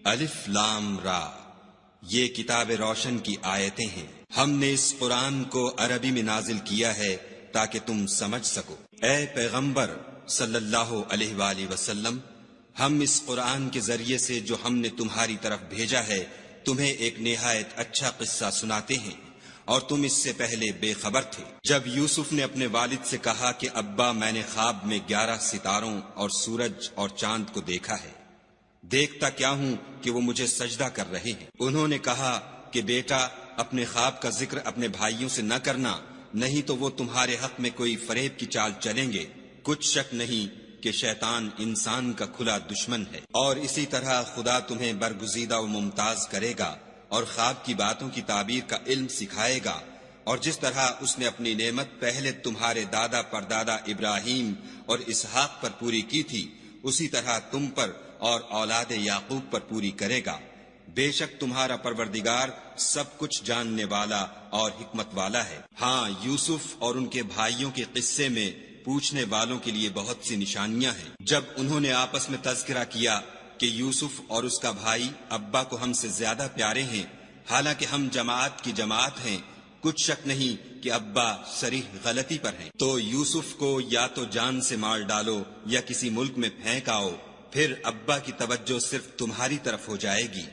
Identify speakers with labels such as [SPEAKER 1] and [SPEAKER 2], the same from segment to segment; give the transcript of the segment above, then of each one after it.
[SPEAKER 1] الف لام را، یہ کتاب روشن کی آیتیں ہیں۔ ہم نے اس قرآن کو عربی میں نازل کیا ہے تاکہ تم سمجھ سکو۔ اے پیغمبر صلی اللہ علیہ وآلہ وسلم، ہم اس قرآن کے ذریعے سے جو ہم نے تمہاری طرف بھیجا ہے تمہیں ایک نہایت اچھا قصہ سناتے ہیں، اور تم اس سے پہلے بے خبر تھے۔ جب یوسف نے اپنے والد سے کہا کہ ابا، میں نے خواب میں 11 ستاروں اور سورج اور چاند کو دیکھا ہے، دیکھتا کیا ہوں کہ وہ مجھے سجدہ کر رہے ہیں۔ انہوں نے کہا کہ بیٹا، اپنے خواب کا ذکر اپنے بھائیوں سے نہ کرنا، نہیں تو وہ تمہارے حق میں کوئی فریب کی چال چلیں گے۔ کچھ شک نہیں کہ شیطان انسان کا کھلا دشمن ہے، اور اسی طرح خدا تمہیں برگزیدہ و ممتاز کرے گا اور خواب کی باتوں کی تعبیر کا علم سکھائے گا، اور جس طرح اس نے اپنی نعمت پہلے تمہارے دادا پردادا ابراہیم اور اسحاق پر پوری کی تھی، اسی طرح تم پر اور اولاد یعقوب پر پوری کرے گا۔ بے شک تمہارا پروردگار سب کچھ جاننے والا اور حکمت والا ہے۔ ہاں، یوسف اور ان کے بھائیوں کے قصے میں پوچھنے والوں کے لیے بہت سی نشانیاں ہیں۔ جب انہوں نے آپس میں تذکرہ کیا کہ یوسف اور اس کا بھائی ابا کو ہم سے زیادہ پیارے ہیں، حالانکہ ہم جماعت کی جماعت ہیں، کچھ شک نہیں کہ ابا صریح غلطی پر ہیں، تو یوسف کو یا تو جان سے مار ڈالو یا کسی ملک میں پھینک آؤ، پھر ابا کی توجہ صرف تمہاری طرف ہو جائے گی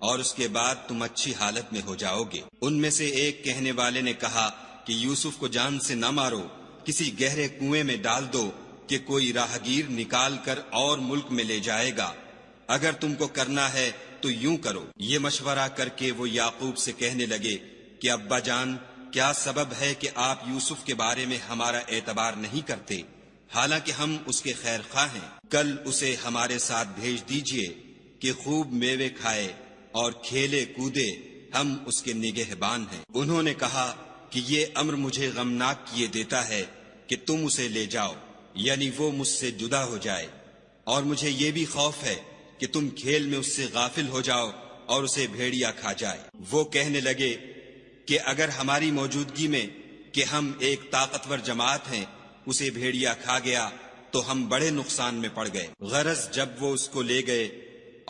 [SPEAKER 1] اور اس کے بعد تم اچھی حالت میں ہو جاؤ گے۔ ان میں سے ایک کہنے والے نے کہا کہ یوسف کو جان سے نہ مارو، کسی گہرے کنویں میں ڈال دو کہ کوئی راہگیر نکال کر اور ملک میں لے جائے گا۔ اگر تم کو کرنا ہے تو یوں کرو۔ یہ مشورہ کر کے وہ یعقوب سے کہنے لگے کہ ابا جان، کیا سبب ہے کہ آپ یوسف کے بارے میں ہمارا اعتبار نہیں کرتے، حالانکہ ہم اس کے خیر خواہ ہیں؟ کل اسے ہمارے ساتھ بھیج دیجئے کہ خوب میوے کھائے اور کھیلے کودے، ہم اس کے نگہبان ہیں۔ انہوں نے کہا کہ یہ امر مجھے غمناک کیے دیتا ہے کہ تم اسے لے جاؤ، یعنی وہ مجھ سے جدا ہو جائے، اور مجھے یہ بھی خوف ہے کہ تم کھیل میں اس سے غافل ہو جاؤ اور اسے بھیڑیا کھا جائے۔ وہ کہنے لگے کہ اگر ہماری موجودگی میں کہ ہم ایک طاقتور جماعت ہیں اسے بھیڑیا کھا گیا تو ہم بڑے نقصان میں پڑ گئے۔ غرض جب وہ اس کو لے گئے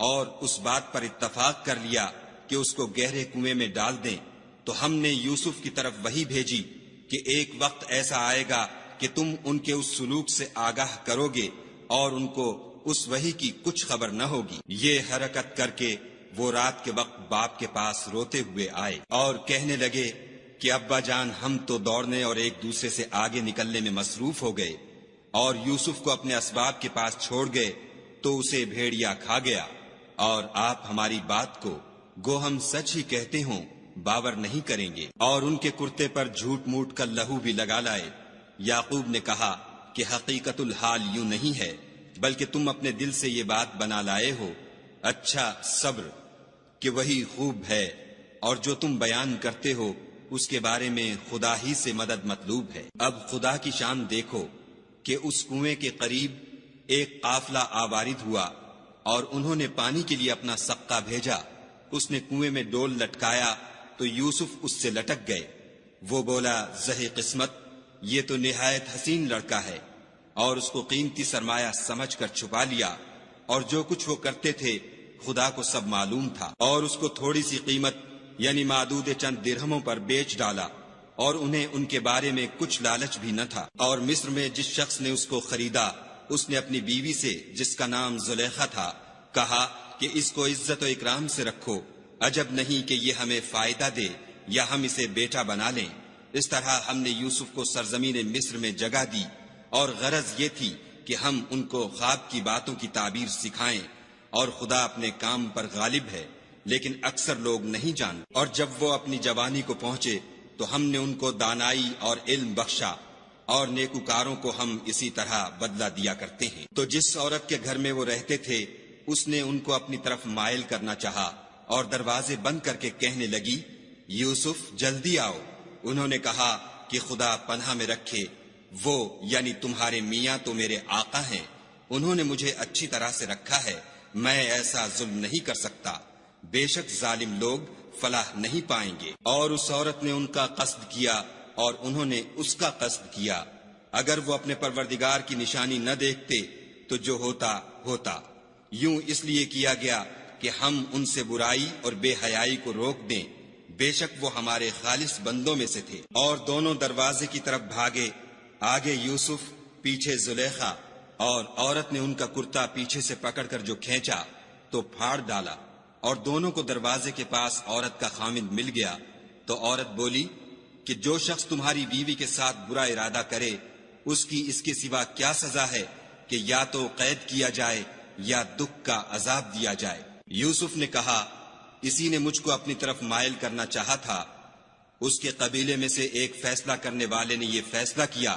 [SPEAKER 1] اور اس بات پر اتفاق کر لیا کہ اس کو گہرے کنویں میں ڈال دیں، تو ہم نے یوسف کی طرف وحی بھیجی کہ ایک وقت ایسا آئے گا کہ تم ان کے اس سلوک سے آگاہ کرو گے اور ان کو اس وحی کی کچھ خبر نہ ہوگی۔ یہ حرکت کر کے وہ رات کے وقت باپ کے پاس روتے ہوئے آئے اور کہنے لگے کہ ابا جان، ہم تو دوڑنے اور ایک دوسرے سے آگے نکلنے میں مصروف ہو گئے اور یوسف کو اپنے اسباب کے پاس چھوڑ گئے تو اسے بھیڑیا کھا گیا، اور آپ ہماری بات کو گو ہم سچ ہی کہتے ہوں باور نہیں کریں گے، اور ان کے کرتے پر جھوٹ موٹ کا لہو بھی لگا لائے۔ یعقوب نے کہا کہ حقیقت الحال یوں نہیں ہے، بلکہ تم اپنے دل سے یہ بات بنا لائے ہو۔ اچھا، صبر کہ وہی خوب ہے، اور جو تم بیان کرتے ہو اس کے بارے میں خدا ہی سے مدد مطلوب ہے۔ اب خدا کی شان دیکھو کہ اس کنویں کے قریب ایک قافلہ آوارد ہوا اور انہوں نے پانی کے لیے اپنا سقہ بھیجا۔ اس نے کنویں میں ڈول لٹکایا تو یوسف اس سے لٹک گئے۔ وہ بولا، زہے قسمت، یہ تو نہایت حسین لڑکا ہے، اور اس کو قیمتی سرمایہ سمجھ کر چھپا لیا، اور جو کچھ وہ کرتے تھے خدا کو سب معلوم تھا، اور اس کو تھوڑی سی قیمت یعنی معدود چند درہموں پر بیچ ڈالا، اور انہیں ان کے بارے میں کچھ لالچ بھی نہ تھا۔ اور مصر میں جس شخص نے اس کو خریدا، اس نے اپنی بیوی سے جس کا نام زلیخا تھا کہا کہ اس کو عزت و اکرام سے رکھو، عجب نہیں کہ یہ ہمیں فائدہ دے یا ہم اسے بیٹا بنا لیں۔ اس طرح ہم نے یوسف کو سرزمین مصر میں جگہ دی، اور غرض یہ تھی کہ ہم ان کو خواب کی باتوں کی تعبیر سکھائیں، اور خدا اپنے کام پر غالب ہے، لیکن اکثر لوگ نہیں جانتے۔ اور جب وہ اپنی جوانی کو پہنچے تو ہم نے ان کو دانائی اور علم بخشا، اور نیکوکاروں کو ہم اسی طرح بدلہ دیا کرتے ہیں۔ تو جس عورت کے گھر میں وہ رہتے تھے اس نے ان کو اپنی طرف مائل کرنا چاہا، اور دروازے بند کر کے کہنے لگی، یوسف جلدی آؤ۔ انہوں نے کہا کہ خدا پناہ میں رکھے، وہ یعنی تمہارے میاں تو میرے آقا ہیں، انہوں نے مجھے اچھی طرح سے رکھا ہے، میں ایسا ظلم نہیں کر سکتا، بے شک ظالم لوگ فلاح نہیں پائیں گے۔ اور اس عورت نے ان کا قصد کیا اور انہوں نے اس کا قصد کیا۔ اگر وہ اپنے پروردگار کی نشانی نہ دیکھتے تو جو ہوتا ہوتا، یوں اس لیے کیا گیا کہ ہم ان سے برائی اور بے حیائی کو روک دیں، بے شک وہ ہمارے خالص بندوں میں سے تھے۔ اور دونوں دروازے کی طرف بھاگے، آگے یوسف، پیچھے زلیخا، اور عورت نے ان کا کرتا پیچھے سے پکڑ کر جو کھینچا تو پھاڑ ڈالا، اور دونوں کو دروازے کے پاس عورت کا خامند مل گیا۔ تو عورت بولی کہ جو شخص تمہاری بیوی کے ساتھ برا ارادہ کرے اس کی اس کے سوا کیا سزا ہے کہ یا تو قید کیا جائے یا دکھ کا عذاب دیا جائے۔ یوسف نے کہا اسی نے مجھ کو اپنی طرف مائل کرنا چاہا تھا۔ اس کے قبیلے میں سے ایک فیصلہ کرنے والے نے یہ فیصلہ کیا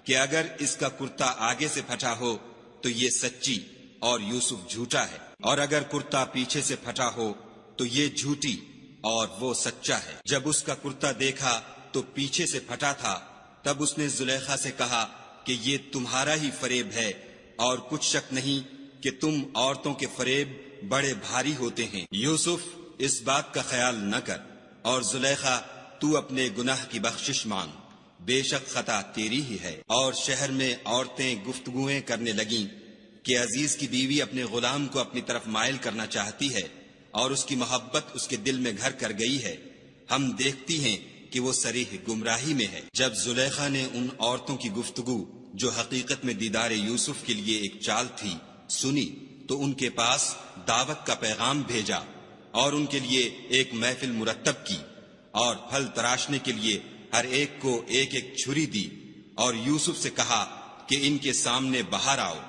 [SPEAKER 1] کہ اگر اس کا کرتا آگے سے پھٹا ہو تو یہ سچی اور یوسف جھوٹا ہے، اور اگر کرتا پیچھے سے پھٹا ہو تو یہ جھوٹی اور وہ سچا ہے۔ جب اس کا کرتا دیکھا تو پیچھے سے پھٹا تھا، تب اس نے زلیخا سے کہا کہ یہ تمہارا ہی فریب ہے، اور کچھ شک نہیں کہ تم عورتوں کے فریب بڑے بھاری ہوتے ہیں۔ یوسف اس بات کا خیال نہ کر، اور زلیخا تو اپنے گناہ کی بخشش مانگ، بے شک خطا تیری ہی ہے۔ اور شہر میں عورتیں گفتگویں کرنے لگیں کہ عزیز کی بیوی اپنے غلام کو اپنی طرف مائل کرنا چاہتی ہے، اور اس کی محبت اس کے دل میں گھر کر گئی ہے، ہم دیکھتی ہیں کہ وہ صریح گمراہی میں ہے۔ جب زلیخا نے ان عورتوں کی گفتگو جو حقیقت میں دیدار یوسف کے لیے ایک چال تھی سنی تو ان کے پاس دعوت کا پیغام بھیجا، اور ان کے لیے ایک محفل مرتب کی، اور پھل تراشنے کے لیے ہر ایک کو ایک ایک چھری دی، اور یوسف سے کہا کہ ان کے سامنے باہر آؤ۔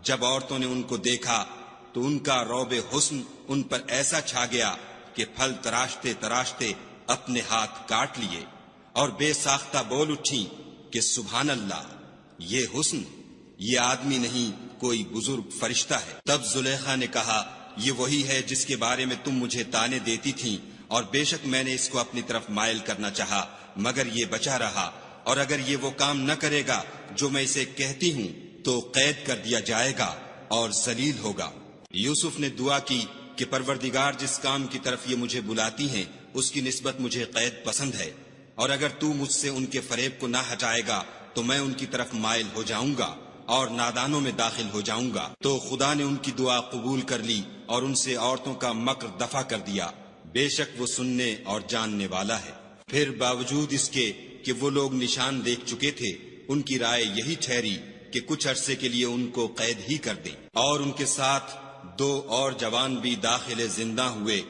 [SPEAKER 1] جب عورتوں نے ان کو دیکھا تو ان کا رعب حسن ان پر ایسا چھا گیا کہ پھل تراشتے تراشتے اپنے ہاتھ کاٹ لیے، اور بے ساختہ بول اٹھیں کہ سبحان اللہ، یہ حسن، یہ آدمی نہیں کوئی بزرگ فرشتہ ہے۔ تب زلیخا نے کہا یہ وہی ہے جس کے بارے میں تم مجھے تانے دیتی تھیں، اور بے شک میں نے اس کو اپنی طرف مائل کرنا چاہا مگر یہ بچا رہا، اور اگر یہ وہ کام نہ کرے گا جو میں اسے کہتی ہوں تو قید کر دیا جائے گا اور ذلیل ہوگا۔ یوسف نے دعا کی کہ پروردگار جس کام کی طرف یہ مجھے بلاتی ہیں اس کی نسبت مجھے قید پسند ہے، اور اگر تو مجھ سے ان کے فریب کو نہ ہٹائے گا تو میں ان کی طرف مائل ہو جاؤں گا اور نادانوں میں داخل ہو جاؤں گا۔ تو خدا نے ان کی دعا قبول کر لی اور ان سے عورتوں کا مکر دفع کر دیا، بے شک وہ سننے اور جاننے والا ہے۔ پھر باوجود اس کے کہ وہ لوگ نشان دیکھ چکے تھے، ان کی رائے یہی ٹھہری کہ کچھ عرصے کے لیے ان کو قید ہی کر دیں، اور ان کے ساتھ 2 اور جوان بھی داخل زندہ ہوئے۔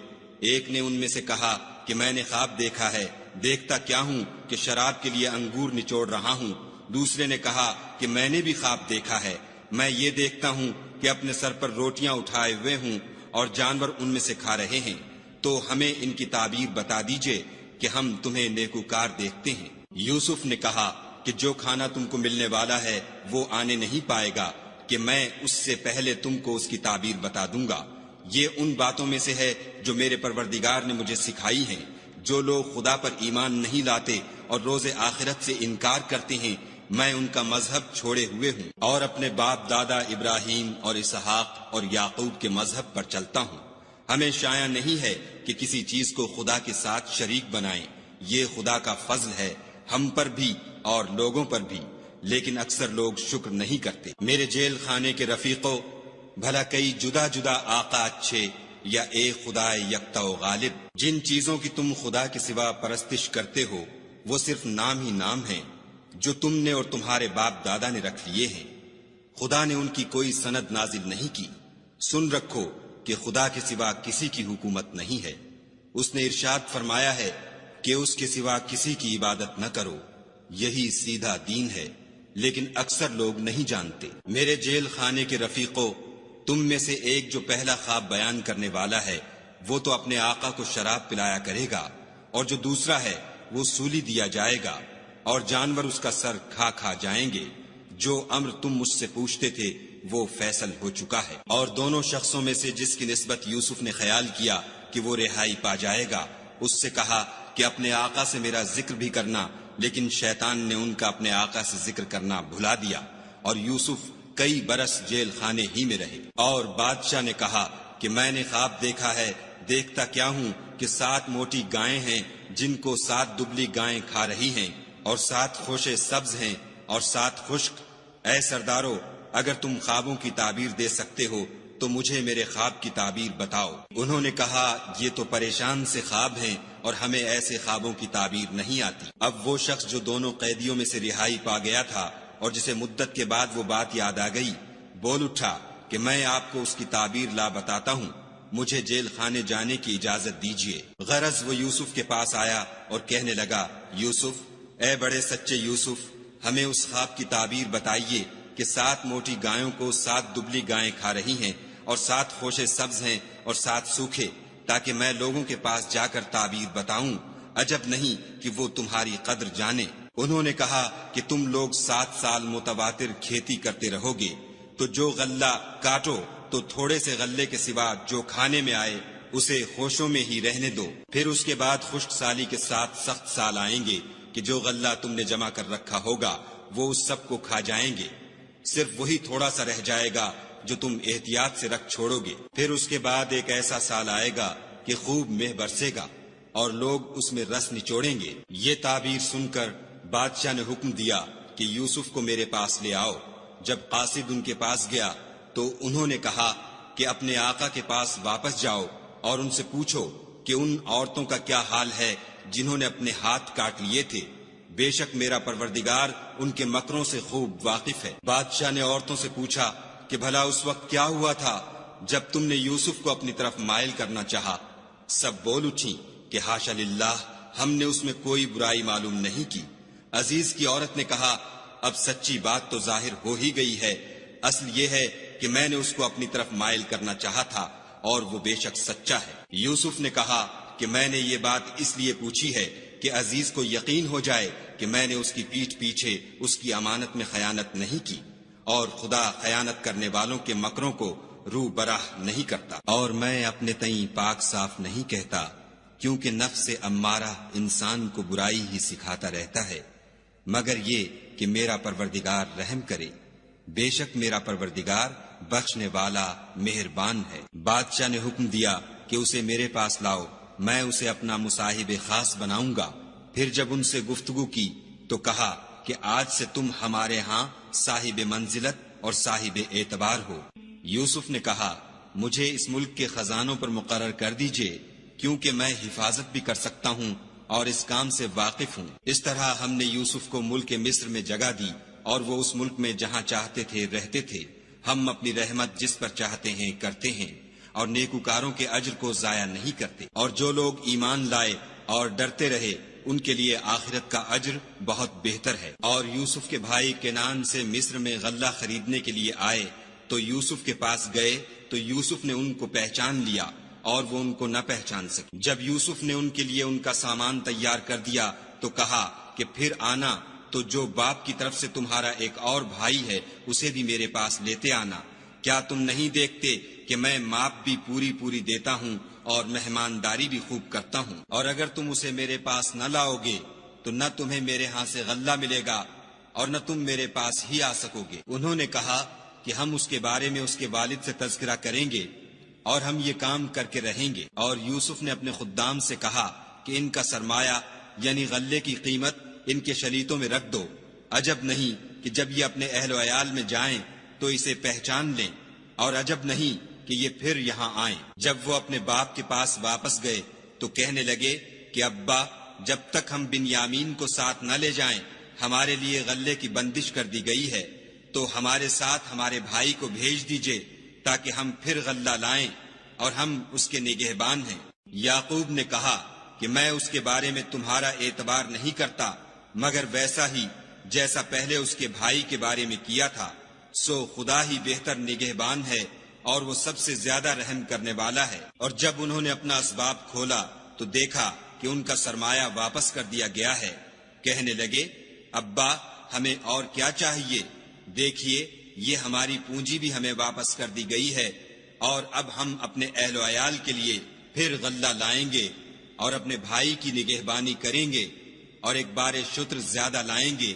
[SPEAKER 1] ایک نے ان میں سے کہا کہ میں نے خواب دیکھا ہے، دیکھتا کیا ہوں کہ شراب کے لیے انگور نچوڑ رہا ہوں۔ دوسرے نے کہا کہ میں نے بھی خواب دیکھا ہے، میں یہ دیکھتا ہوں کہ اپنے سر پر روٹیاں اٹھائے ہوئے ہوں اور جانور ان میں سے کھا رہے ہیں، تو ہمیں ان کی تعبیر بتا دیجئے کہ ہم تمہیں نیکوکار دیکھتے ہیں۔ یوسف نے کہا کہ جو کھانا تم کو ملنے والا ہے وہ آنے نہیں پائے گا کہ میں اس سے پہلے تم کو اس کی تعبیر بتا دوں گا۔ یہ ان باتوں میں سے ہے جو میرے پروردگار نے مجھے سکھائی ہیں۔ جو لوگ خدا پر ایمان نہیں لاتے اور روز آخرت سے انکار کرتے ہیں، میں ان کا مذہب چھوڑے ہوئے ہوں اور اپنے باپ دادا ابراہیم اور اسحاق اور یعقوب کے مذہب پر چلتا ہوں۔ ہمیں شایع نہیں ہے کہ کسی چیز کو خدا کے ساتھ شریک بنائیں، یہ خدا کا فضل ہے ہم پر بھی اور لوگوں پر بھی، لیکن اکثر لوگ شکر نہیں کرتے۔ میرے جیل خانے کے رفیقوں، بھلا کئی جدا جدا آقا اچھے یا ایک خدا یکتا و غالب؟ جن چیزوں کی تم خدا کے سوا پرستش کرتے ہو وہ صرف نام ہی نام ہیں جو تم نے اور تمہارے باپ دادا نے رکھ لیے ہیں، خدا نے ان کی کوئی سند نازل نہیں کی۔ سن رکھو کہ خدا کے سوا کسی کی حکومت نہیں ہے، اس نے ارشاد فرمایا ہے کہ اس کے سوا کسی کی عبادت نہ کرو، یہی سیدھا دین ہے، لیکن اکثر لوگ نہیں جانتے۔ میرے جیل خانے کے رفیقوں، تم میں سے ایک جو پہلا خواب بیان کرنے والا ہے وہ تو اپنے آقا کو شراب پلایا کرے گا، اور جو دوسرا ہے وہ سولی دیا جائے گا اور جانور اس کا سر کھا کھا جائیں گے۔ جو امر تم مجھ سے پوچھتے تھے وہ فیصل ہو چکا ہے۔ اور دونوں شخصوں میں سے جس کی نسبت یوسف نے خیال کیا کہ وہ رہائی پا جائے گا، اس سے کہا کہ اپنے آقا سے میرا ذکر بھی کرنا، لیکن شیطان نے ان کا اپنے آقا سے ذکر کرنا بھلا دیا، اور یوسف کئی برس جیل خانے ہی میں رہے۔ اور بادشاہ نے کہا کہ میں نے خواب دیکھا ہے، دیکھتا کیا ہوں کہ 7 موٹی گائیں ہیں جن کو 7 دبلی گائیں کھا رہی ہیں، اور 7 خوشے سبز ہیں اور 7 خشک۔ اے سردارو، اگر تم خوابوں کی تعبیر دے سکتے ہو تو مجھے میرے خواب کی تعبیر بتاؤ۔ انہوں نے کہا یہ تو پریشان سے خواب ہیں اور ہمیں ایسے خوابوں کی تعبیر نہیں آتی۔ اب وہ شخص جو دونوں قیدیوں میں سے رہائی پا گیا تھا اور جسے مدت کے بعد وہ بات یاد آ گئی، بول اٹھا کہ میں آپ کو اس کی تعبیر لا بتاتا ہوں، مجھے جیل خانے جانے کی اجازت دیجیے۔ غرض وہ یوسف کے پاس آیا اور کہنے لگا، یوسف، اے بڑے سچے یوسف، ہمیں اس خواب کی تعبیر بتائیے کہ 7 موٹی گایوں کو 7 دبلی گائیں کھا رہی ہیں اور 7 خوشے سبز ہیں اور 7 سوکھے، تاکہ میں لوگوں کے پاس جا کر تعبیر بتاؤں، عجب نہیں کہ وہ تمہاری قدر جانے۔ انہوں نے کہا کہ تم لوگ 7 سال متواتر کھیتی کرتے رہو گے، تو جو غلہ کاٹو تو تھوڑے سے غلے کے سوا جو کھانے میں آئے اسے خوشوں میں ہی رہنے دو، پھر اس کے بعد خشک سالی کے ساتھ سخت سال آئیں گے کہ جو غلہ تم نے جمع کر رکھا ہوگا وہ اس سب کو کھا جائیں گے، صرف وہی تھوڑا سا رہ جائے گا جو تم احتیاط سے رکھ چھوڑو گے۔ پھر اس کے بعد ایک ایسا سال آئے گا کہ خوب مہ برسے گا اور لوگ اس میں رس نچوڑیں گے۔ یہ تعبیر سن کر بادشاہ نے حکم دیا کہ یوسف کو میرے پاس لے آؤ۔ جب قاصد ان کے پاس گیا تو انہوں نے کہا کہ اپنے آقا کے پاس واپس جاؤ اور ان سے پوچھو کہ ان عورتوں کا کیا حال ہے جنہوں نے اپنے ہاتھ کاٹ لیے تھے، بے شک میرا پروردگار ان کے مکروں سے خوب واقف ہے۔ بادشاہ نے عورتوں سے پوچھا کہ بھلا اس وقت کیا ہوا تھا جب تم نے یوسف کو اپنی طرف مائل کرنا چاہا؟ سب بول اٹھی کہ حاشا للہ، ہم نے اس میں کوئی برائی معلوم نہیں کی۔ عزیز کی عورت نے کہا، اب سچی بات تو ظاہر ہو ہی گئی ہے، اصل یہ ہے کہ میں نے اس کو اپنی طرف مائل کرنا چاہا تھا اور وہ بے شک سچا ہے۔ یوسف نے کہا کہ میں نے یہ بات اس لیے پوچھی ہے کہ عزیز کو یقین ہو جائے کہ میں نے اس کی پیٹھ پیچھے اس کی امانت میں خیانت نہیں کی، اور خدا خیانت کرنے والوں کے مکروں کو رو براہ نہیں کرتا، اور میں اپنے تئیں پاک صاف نہیں کہتا، کیونکہ نفس امارہ انسان کو برائی ہی سکھاتا رہتا ہے، مگر یہ کہ میرا پروردگار رحم کرے، بے شک میرا پروردگار بخشنے والا مہربان ہے۔ بادشاہ نے حکم دیا کہ اسے میرے پاس لاؤ، میں اسے اپنا مصاحب خاص بناؤں گا۔ پھر جب ان سے گفتگو کی تو کہا کہ آج سے تم ہمارے ہاں صاحب منزلت اور صاحب اعتبار ہو۔ یوسف نے کہا، مجھے اس ملک کے خزانوں پر مقرر کر دیجئے، کیونکہ میں حفاظت بھی کر سکتا ہوں اور اس کام سے واقف ہوں۔ اس طرح ہم نے یوسف کو ملک مصر میں جگہ دی اور وہ اس ملک میں جہاں چاہتے تھے رہتے تھے۔ ہم اپنی رحمت جس پر چاہتے ہیں کرتے ہیں اور نیکوکاروں کے اجر کو ضائع نہیں کرتے، اور جو لوگ ایمان لائے اور ڈرتے رہے ان کے لیے آخرت کا اجر بہت بہتر ہے۔ اور یوسف کے بھائی کنعان سے مصر میں غلہ خریدنے کے لیے آئے تو یوسف کے پاس گئے تو یوسف نے ان کو پہچان لیا اور وہ ان کو نہ پہچان سکے۔ جب یوسف نے ان کے لیے ان کا سامان تیار کر دیا تو کہا کہ پھر آنا تو جو باپ کی طرف سے تمہارا ایک اور بھائی ہے اسے بھی میرے پاس لیتے آنا۔ کیا تم نہیں دیکھتے کہ میں ماپ بھی پوری پوری دیتا ہوں اور مہمانداری بھی خوب کرتا ہوں؟ اور اگر تم اسے میرے پاس نہ لاؤ گے تو نہ تمہیں میرے ہاں سے غلہ ملے گا اور نہ تم میرے پاس ہی آ سکو گے۔ انہوں نے کہا کہ ہم اس کے بارے میں اس کے والد سے تذکرہ کریں گے اور ہم یہ کام کر کے رہیں گے۔ اور یوسف نے اپنے خدام سے کہا کہ ان کا سرمایہ یعنی غلے کی قیمت ان کے شلیتوں میں رکھ دو، عجب نہیں کہ جب یہ اپنے اہل و عیال میں جائیں تو اسے پہچان لیں، اور عجب نہیں کہ یہ پھر یہاں آئیں۔ جب وہ اپنے باپ کے پاس واپس گئے تو کہنے لگے کہ ابا، جب تک ہم بنیامین کو ساتھ نہ لے جائیں ہمارے لیے غلے کی بندش کر دی گئی ہے، تو ہمارے ساتھ ہمارے بھائی کو بھیج دیجئے تاکہ ہم پھر غلہ لائیں اور ہم اس کے نگہبان ہیں۔ یعقوب نے کہا کہ میں اس کے بارے میں تمہارا اعتبار نہیں کرتا مگر ویسا ہی جیسا پہلے اس کے بھائی کے بارے میں کیا تھا، سو خدا ہی بہتر نگہبان ہے اور وہ سب سے زیادہ رحم کرنے والا ہے۔ اور جب انہوں نے اپنا اسباب کھولا تو دیکھا کہ ان کا سرمایہ واپس کر دیا گیا ہے۔ کہنے لگے، ابا ہمیں اور کیا چاہیے؟ دیکھیے یہ ہماری پونجی بھی ہمیں واپس کر دی گئی ہے، اور اب ہم اپنے اہل و عیال کے لیے پھر غلہ لائیں گے اور اپنے بھائی کی نگہبانی کریں گے، اور ایک بار شتر زیادہ لائیں گے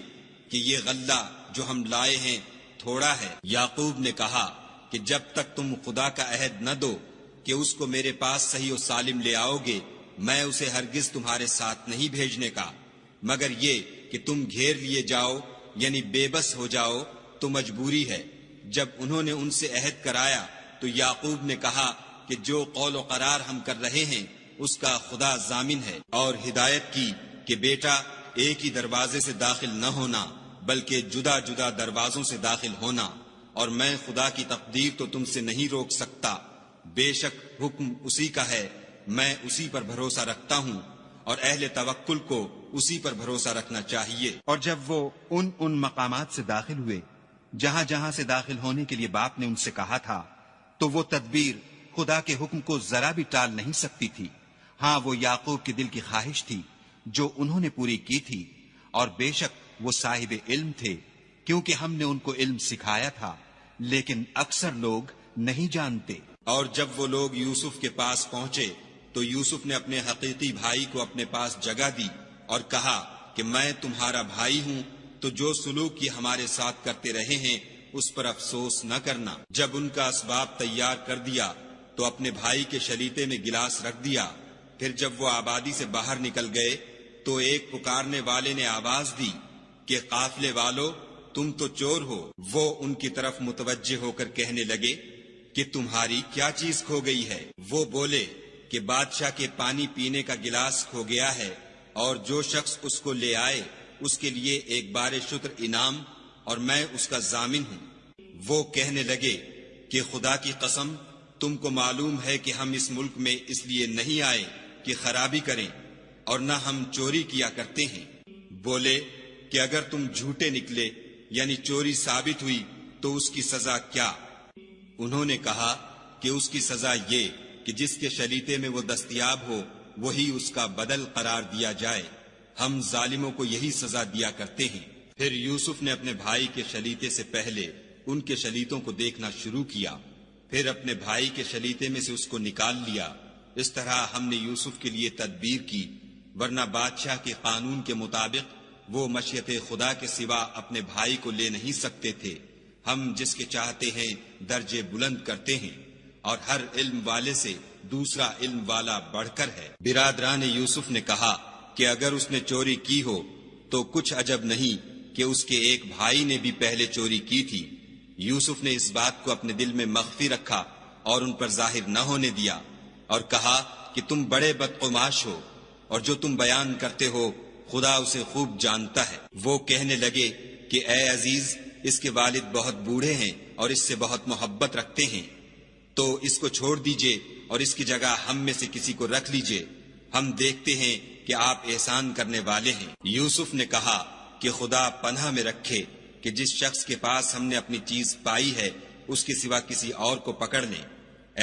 [SPEAKER 1] کہ یہ غلہ جو ہم لائے ہیں تھوڑا ہے۔ یعقوب نے کہا کہ جب تک تم خدا کا عہد نہ دو کہ اس کو میرے پاس صحیح و سالم لے آؤ گے، میں اسے ہرگز تمہارے ساتھ نہیں بھیجنے کا، مگر یہ کہ تم گھیر لیے جاؤ یعنی بے بس ہو جاؤ تو مجبوری ہے۔ جب انہوں نے ان سے عہد کرایا تو یعقوب نے کہا کہ جو قول و قرار ہم کر رہے ہیں اس کا خدا ضامن ہے، اور ہدایت کی کہ بیٹا ایک ہی دروازے سے داخل نہ ہونا بلکہ جدا جدا دروازوں سے داخل ہونا، اور میں خدا کی تقدیر تو تم سے نہیں روک سکتا، بے شک حکم اسی کا ہے، میں اسی پر بھروسہ رکھتا ہوں، اور اہل توکل کو اسی پر بھروسہ رکھنا چاہیے۔
[SPEAKER 2] اور جب وہ ان مقامات سے داخل ہوئے جہاں جہاں سے داخل ہونے کے لیے باپ نے ان سے کہا تھا، تو وہ تدبیر خدا کے حکم کو ذرا بھی ٹال نہیں سکتی تھی۔ ہاں، وہ یعقوب کے دل کی خواہش تھی جو انہوں نے پوری کی تھی، اور بے شک وہ صاحب علم تھے، کیونکہ ہم نے ان کو علم سکھایا تھا، لیکن اکثر لوگ نہیں جانتے۔
[SPEAKER 1] اور جب وہ لوگ یوسف کے پاس پہنچے تو یوسف نے اپنے حقیقی بھائی کو اپنے پاس جگہ دی اور کہا کہ میں تمہارا بھائی ہوں، تو جو سلوک یہ ہمارے ساتھ کرتے رہے ہیں اس پر افسوس نہ کرنا۔ جب ان کا اسباب تیار کر دیا تو اپنے بھائی کے شلیتے میں گلاس رکھ دیا۔ پھر جب وہ آبادی سے باہر نکل گئے تو ایک پکارنے والے نے آواز دی کہ قافلے والو، تم تو چور ہو۔ وہ ان کی طرف متوجہ ہو کر کہنے لگے کہ تمہاری کیا چیز کھو گئی ہے؟ وہ بولے کہ بادشاہ کے پانی پینے کا گلاس کھو گیا ہے، اور جو شخص اس کو لے آئے اس کے لیے ایک بار شتر انعام، اور میں اس کا ضامن ہوں۔ وہ کہنے لگے کہ خدا کی قسم، تم کو معلوم ہے کہ ہم اس ملک میں اس لیے نہیں آئے کہ خرابی کریں، اور نہ ہم چوری کیا کرتے ہیں۔ بولے کہ اگر تم جھوٹے نکلے یعنی چوری ثابت ہوئی تو اس کی سزا کیا؟ انہوں نے کہا کہ اس کی سزا یہ کہ جس کے شلیتے میں وہ دستیاب ہو وہی اس کا بدل قرار دیا جائے، ہم ظالموں کو یہی سزا دیا کرتے ہیں۔ پھر یوسف نے اپنے بھائی کے شلیتے سے پہلے ان کے شلیتوں کو دیکھنا شروع کیا، پھر اپنے بھائی کے شلیتے میں سے اس کو نکال لیا۔ اس طرح ہم نے یوسف کے لیے تدبیر کی، ورنہ بادشاہ کے قانون کے مطابق وہ مشیت خدا کے سوا اپنے بھائی کو لے نہیں سکتے تھے۔ ہم جس کے چاہتے ہیں درجے بلند کرتے ہیں، اور ہر علم والے سے دوسرا علم والا بڑھ کر ہے۔ برادران یوسف نے کہا کہ اگر اس نے چوری کی ہو تو کچھ عجب نہیں کہ اس کے ایک بھائی نے بھی پہلے چوری کی تھی۔ یوسف نے اس بات کو اپنے دل میں مخفی رکھا اور ان پر ظاہر نہ ہونے دیا، اور کہا کہ تم بڑے بدقماش ہو، اور جو تم بیان کرتے ہو خدا اسے خوب جانتا ہے۔ وہ کہنے لگے کہ اے عزیز، اس کے والد بہت بوڑھے ہیں اور اس سے بہت محبت رکھتے ہیں، تو اس کو چھوڑ دیجئے اور اس کی جگہ ہم میں سے کسی کو رکھ لیجئے، ہم دیکھتے ہیں کہ آپ احسان کرنے والے ہیں۔ یوسف نے کہا کہ خدا پناہ میں رکھے کہ جس شخص کے پاس ہم نے اپنی چیز پائی ہے اس کے سوا کسی اور کو پکڑ لیں،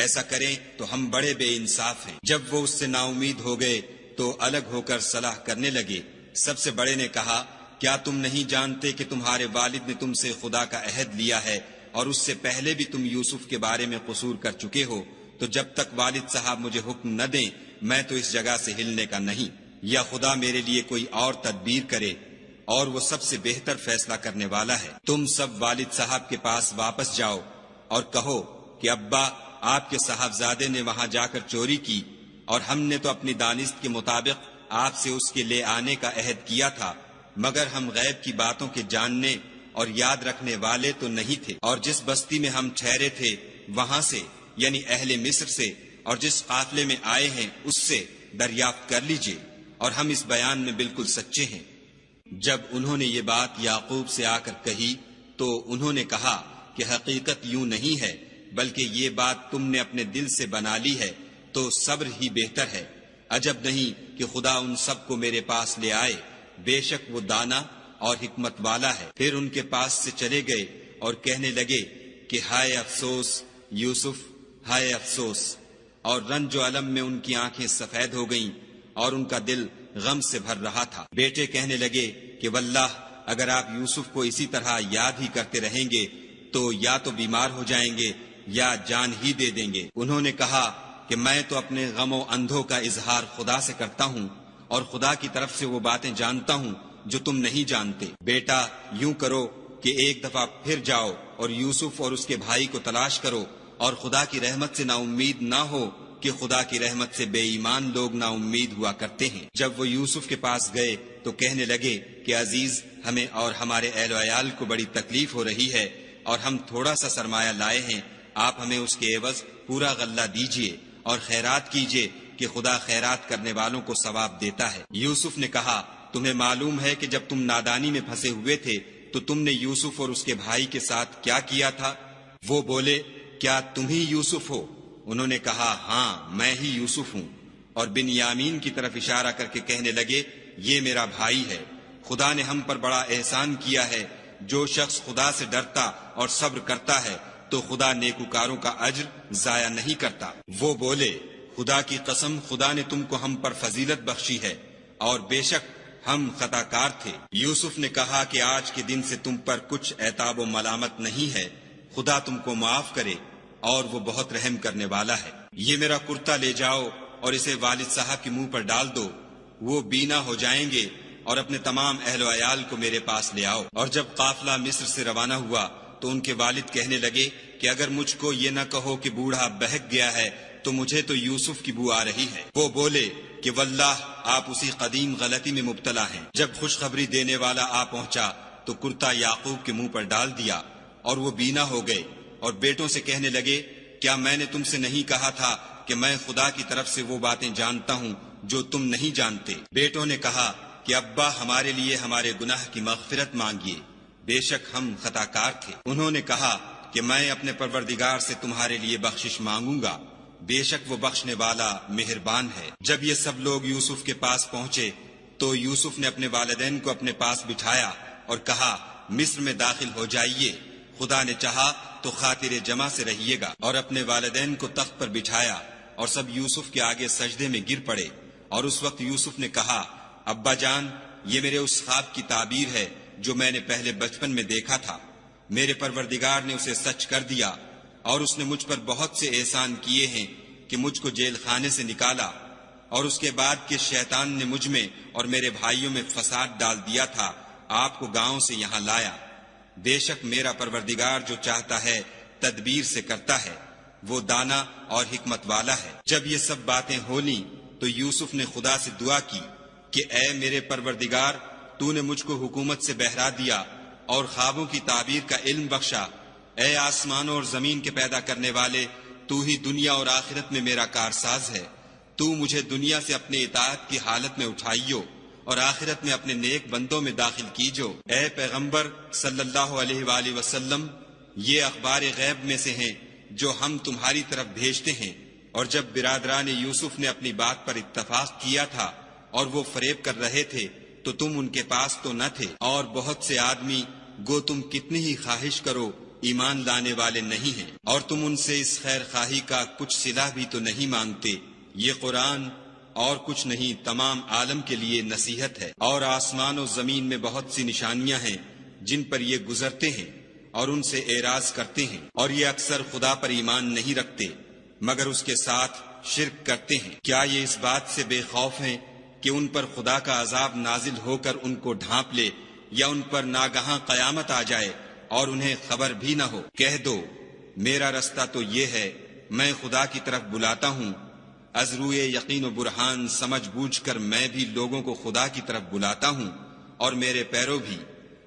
[SPEAKER 1] ایسا کریں تو ہم بڑے بے انصاف ہیں۔ جب وہ اس سے نا امید ہو گئے تو الگ ہو کر صلاح کرنے لگے۔ سب سے بڑے نے کہا کیا تم نہیں جانتے کہ تمہارے والد نے تم سے خدا کا عہد لیا ہے، اور اس سے پہلے بھی تم یوسف کے بارے میں قصور کر چکے ہو، تو جب تک والد صاحب مجھے حکم نہ دیں میں تو اس جگہ سے ہلنے کا نہیں، یا خدا میرے لیے کوئی اور تدبیر کرے، اور وہ سب سے بہتر فیصلہ کرنے والا ہے۔ تم سب والد صاحب کے پاس واپس جاؤ اور کہو کہ ابا، آپ کے صاحبزادے نے وہاں جا کر چوری کی، اور ہم نے تو اپنی دانست کے مطابق آپ سے اس کے لے آنے کا عہد کیا تھا، مگر ہم غیب کی باتوں کے جاننے اور یاد رکھنے والے تو نہیں تھے، اور جس بستی میں ہم ٹھہرے تھے وہاں سے یعنی اہل مصر سے، اور جس قافلے میں آئے ہیں اس سے دریافت کر لیجئے، اور ہم اس بیان میں بالکل سچے ہیں۔ جب انہوں نے یہ بات یعقوب سے آ کر کہی تو انہوں نے کہا کہ حقیقت یوں نہیں ہے، بلکہ یہ بات تم نے اپنے دل سے بنا لی ہے، تو صبر ہی بہتر ہے۔ عجب نہیں کہ خدا ان سب کو میرے پاس لے آئے، بے شک وہ دانا اور حکمت والا ہے۔ پھر ان کے پاس سے چلے گئے اور کہنے لگے کہ ہائے افسوس یوسف، ہائے افسوس، اور رنج و الم میں ان کی آنکھیں سفید ہو گئیں اور ان کا دل غم سے بھر رہا تھا۔ بیٹے کہنے لگے کہ واللہ اگر آپ یوسف کو اسی طرح یاد ہی کرتے رہیں گے تو یا تو بیمار ہو جائیں گے یا جان ہی دے دیں گے۔ انہوں نے کہا کہ میں تو اپنے غم و اندھوں کا اظہار خدا سے کرتا ہوں، اور خدا کی طرف سے وہ باتیں جانتا ہوں جو تم نہیں جانتے۔ بیٹا یوں کرو کہ ایک دفعہ پھر جاؤ اور یوسف اور اس کے بھائی کو تلاش کرو، اور خدا کی رحمت سے نا امید نہ ہو کہ خدا کی رحمت سے بے ایمان لوگ نا امید ہوا کرتے ہیں۔ جب وہ یوسف کے پاس گئے تو کہنے لگے کہ عزیز، ہمیں اور ہمارے اہل و عیال کو بڑی تکلیف ہو رہی ہے، اور ہم تھوڑا سا سرمایہ لائے ہیں، آپ ہمیں اس کے عوض پورا غلہ دیجئے اور خیرات کیجئے کہ خدا خیرات کرنے والوں کو ثواب دیتا ہے۔ یوسف نے کہا تمہیں معلوم ہے کہ جب تم نادانی میں پھنسے ہوئے تھے تو تم نے یوسف اور اس کے بھائی کے ساتھ کیا کیا تھا؟ وہ بولے کیا تم ہی یوسف ہو؟ انہوں نے کہا ہاں میں ہی یوسف ہوں، اور بنیامین کی طرف اشارہ کر کے کہنے لگے یہ میرا بھائی ہے، خدا نے ہم پر بڑا احسان کیا ہے، جو شخص خدا سے ڈرتا اور صبر کرتا ہے تو خدا نیکوکاروں کا اجر ضائع نہیں کرتا۔ وہ بولے خدا کی قسم خدا نے تم کو ہم پر فضیلت بخشی ہے اور بے شک ہم خطا کار تھے۔ یوسف نے کہا کہ آج کے دن سے تم پر کچھ عتاب و ملامت نہیں ہے، خدا تم کو معاف کرے اور وہ بہت رحم کرنے والا ہے۔ یہ میرا کرتا لے جاؤ اور اسے والد صاحب کے منہ پر ڈال دو، وہ بینا ہو جائیں گے، اور اپنے تمام اہل و عیال کو میرے پاس لے آؤ۔ اور جب قافلہ مصر سے روانہ ہوا تو ان کے والد کہنے لگے کہ اگر مجھ کو یہ نہ کہو کہ بوڑھا بہک گیا ہے تو مجھے تو یوسف کی بو آ رہی ہے۔ وہ بولے کہ واللہ آپ اسی قدیم غلطی میں مبتلا ہیں۔ جب خوشخبری دینے والا آ پہنچا تو کرتا یعقوب کے منہ پر ڈال دیا اور وہ بینا ہو گئے، اور بیٹوں سے کہنے لگے کیا میں نے تم سے نہیں کہا تھا کہ میں خدا کی طرف سے وہ باتیں جانتا ہوں جو تم نہیں جانتے؟ بیٹوں نے کہا کہ ابا ہمارے لیے ہمارے گناہ کی مغفرت مانگیے، بے شک ہم خطا کار تھے۔ انہوں نے کہا کہ میں اپنے پروردگار سے تمہارے لیے بخشش مانگوں گا، بے شک وہ بخشنے والا مہربان ہے۔ جب یہ سب لوگ یوسف کے پاس پہنچے تو یوسف نے اپنے والدین کو اپنے پاس بٹھایا اور کہا مصر میں داخل ہو جائیے، خدا نے چاہا تو خاطر جمع سے رہیے گا۔ اور اپنے والدین کو تخت پر بٹھایا اور سب یوسف کے آگے سجدے میں گر پڑے، اور اس وقت یوسف نے کہا ابا جان یہ میرے اس خواب کی تعبیر ہے جو میں نے پہلے بچپن میں دیکھا تھا، میرے پروردگار نے اسے سچ کر دیا، اور اس نے مجھ پر بہت سے احسان کیے ہیں کہ مجھ کو جیل خانے سے نکالا، اور اس کے بعد کہ شیطان نے مجھ میں اور میرے بھائیوں میں فساد ڈال دیا تھا آپ کو گاؤں سے یہاں لایا۔ بے شک میرا پروردگار جو چاہتا ہے تدبیر سے کرتا ہے، وہ دانا اور حکمت والا ہے۔ جب یہ سب باتیں ہو لیں تو یوسف نے خدا سے دعا کی کہ اے میرے پروردگار تو نے مجھ کو حکومت سے بہرا دیا اور خوابوں کی تعبیر کا علم بخشا، اے آسمانوں اور زمین کے پیدا کرنے والے تو ہی دنیا اور آخرت میں میرا کارساز ہے، تو مجھے دنیا سے اپنے اطاعت کی حالت میں اٹھائیو اور آخرت میں اپنے نیک بندوں میں داخل کیجو۔ اے پیغمبر صلی اللہ علیہ وآلہ وسلم یہ اخبار غیب میں سے ہیں جو ہم تمہاری طرف بھیجتے ہیں۔ اور جب برادران یوسف نے اپنی بات پر اتفاق کیا تھا اور وہ فریب کر رہے تھے تو تم ان کے پاس تو نہ تھے، اور بہت سے آدمی گو تم کتنی ہی خواہش کرو ایمان لانے والے نہیں ہیں، اور تم ان سے اس خیر خواہی کا کچھ صلہ بھی تو نہیں مانگتے۔ یہ قرآن اور کچھ نہیں تمام عالم کے لیے نصیحت ہے، اور آسمان و زمین میں بہت سی نشانیاں ہیں جن پر یہ گزرتے ہیں اور ان سے اعراض کرتے ہیں، اور یہ اکثر خدا پر ایمان نہیں رکھتے مگر اس کے ساتھ شرک کرتے ہیں۔ کیا یہ اس بات سے بے خوف ہیں کہ ان پر خدا کا عذاب نازل ہو کر ان کو ڈھانپ لے، یا ان پر ناگہاں قیامت آ جائے اور انہیں خبر بھی نہ ہو؟ کہہ دو میرا رستہ تو یہ ہے، میں خدا کی طرف بلاتا ہوں، از روئے یقین و برہان سمجھ بوجھ کر میں بھی لوگوں کو خدا کی طرف بلاتا ہوں، اور میرے پیرو بھی،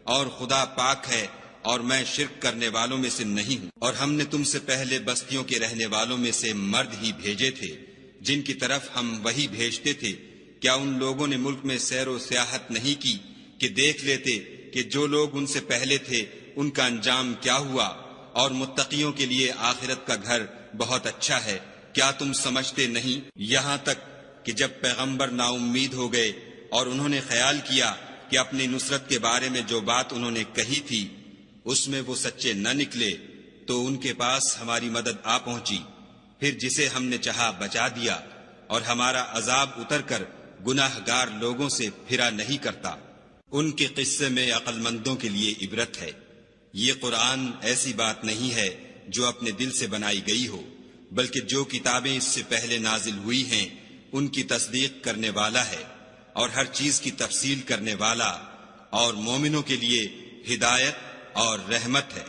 [SPEAKER 1] اور خدا پاک ہے اور میں شرک کرنے والوں میں سے نہیں ہوں۔ اور ہم نے تم سے پہلے بستیوں کے رہنے والوں میں سے مرد ہی بھیجے تھے جن کی طرف ہم وہی بھیجتے تھے، کیا ان لوگوں نے ملک میں سیر و سیاحت نہیں کی کہ دیکھ لیتے کہ جو لوگ ان سے پہلے تھے ان کا انجام کیا ہوا، اور متقیوں کے لیے آخرت کا گھر بہت اچھا ہے، کیا تم سمجھتے نہیں؟ یہاں تک کہ جب پیغمبر نا امید ہو گئے اور انہوں نے خیال کیا کہ اپنی نصرت کے بارے میں جو بات انہوں نے کہی تھی اس میں وہ سچے نہ نکلے تو ان کے پاس ہماری مدد آ پہنچی، پھر جسے ہم نے چاہا بچا دیا، اور ہمارا عذاب اتر کر گناہ گار لوگوں سے پھرا نہیں کرتا۔ ان کے قصے میں عقل مندوں کے لیے عبرت ہے۔ یہ قرآن ایسی بات نہیں ہے جو اپنے دل سے بنائی گئی ہو، بلکہ جو کتابیں اس سے پہلے نازل ہوئی ہیں ان کی تصدیق کرنے والا ہے، اور ہر چیز کی تفصیل کرنے والا، اور مومنوں کے لیے ہدایت اور رحمت ہے۔